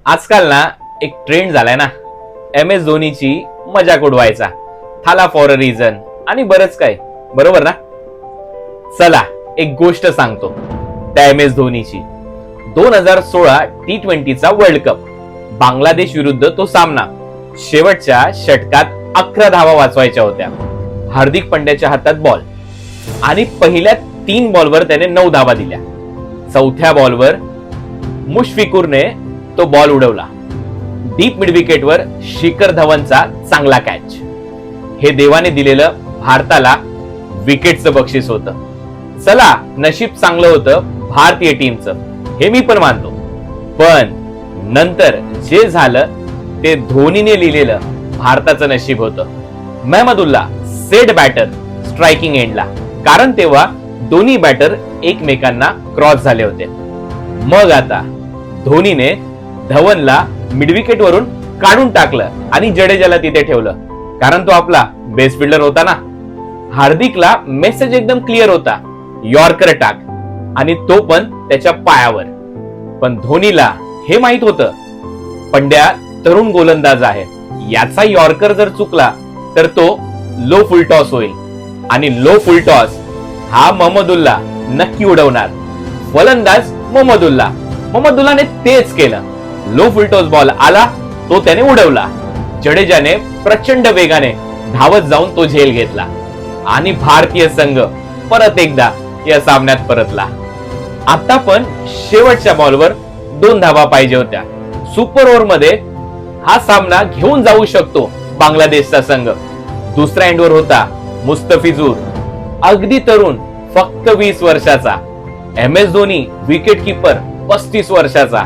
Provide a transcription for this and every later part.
आजकाल ना एक ट्रेंड झालाय ना, MS धोनीची मजाक उडवायचा, थाला फॉर अ रिझन आणि बरंच काय, बरोबर ना? चला एक गोष्ट सांगतो त्या MS धोनीची. 2016 T20चा वर्ल्ड कप, बांगलादेश विरुद्ध तो सामना. शेवटच्या षटकात 11 धावा वाचवायच्या होत्या. हार्दिक पंड्याच्या हातात बॉल आणि पहिल्या 3 बॉलवर त्याने 9 धावा दिल्या. चौथ्या बॉलवर मुशफिकुरने तो बॉल उडवला. डीप मिड विकेटवर शिखर धवनचा चांगला कॅच. हे देवाने दिलेलं भारताला विकेटचं बक्षीस होतं. चला नशीब चांगलं होतं भारतीय टीमचं, हे मी पण मानतो. पण नंतर जे झालं ते धोनीने लिहिलेलं भारताचं नशीब होतं. मेहमदुल्ला सेट बॅटर स्ट्रायकिंग एंडला, कारण तेव्हा दोन्ही बॅटर एकमेकांना क्रॉस झाले होते. मग आता धोनीने धवनला मिडविकेट वरून काढून टाकलं आणि जडेजाला तिथे ठेवलं, कारण तो आपला बेस्ट फिल्डर होता ना. हार्दिकला मेसेज एकदम क्लिअर होता, यॉर्कर टाक, आणि तो पण त्याच्या पायावर. पण धोनीला हे माहित होतं पंड्या तरुण गोलंदाज आहे, याचा यॉर्कर जर चुकला तर तो लो फुल टॉस होईल, आणि लो फुल टॉस हा महमदुल्ला नक्की उडवणार. फलंदाज महमदुल्लाने तेच केलं. लो फुल टॉस बॉल आला, तो त्याने उडवला. जडेजाने प्रचंड वेगाने धावत जाऊन तो झेल घेतला आणि भारतीय संघ परत एकदा या सामन्यात परतला. आता पण शेवटच्या बॉलवर 2 धावा पाहिजे होत्या. सुपर ओव्हर मध्ये हा सामना घेऊन जाऊ शकतो बांगलादेशचा संघ. दुसऱ्या एंडवर होता मुस्तफिजूर, अगदी तरुण, फक्त 20 वर्षाचा. MS धोनी विकेट किपर 35 वर्षाचा.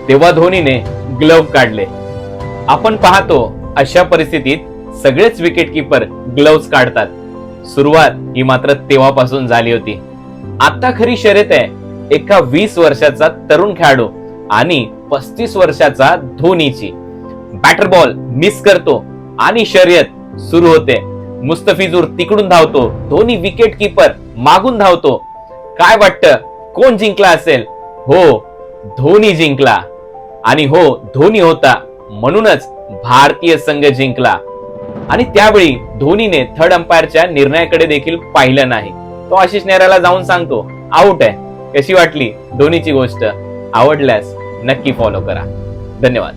तेव्हा धोनीने ग्लव्ह काढले. आपण पाहतो अशा परिस्थितीत सगळेच विकेट किपर ग्लव्ह काढतात. सुरुवात ही मात्र तेव्हापासून झाली होती. आता खरी शर्यत आहे एका 20 वर्षाचा तरुण खेळाडू आणि 35 वर्षाचा धोनीची. बॅटर बॉल मिस करतो आणि शर्यत सुरू होते. मुस्तफिजूर तिकडून धावतो, धोनी विकेट किपर मागून धावतो. काय वाटतं कोण जिंकला असेल? हो, धोनी जिंकला. आणि हो, धोनी होता म्हणूनच भारतीय संघ जिंकला. आणि त्यावेळी धोनीने थर्ड अंपायरच्या निर्णयाकडे देखील पाहिलं नाही. तो आशिष नेहराला जाऊन सांगतो आउट आहे. कशी वाटली धोनीची गोष्ट? आवडल्यास नक्की फॉलो करा. धन्यवाद.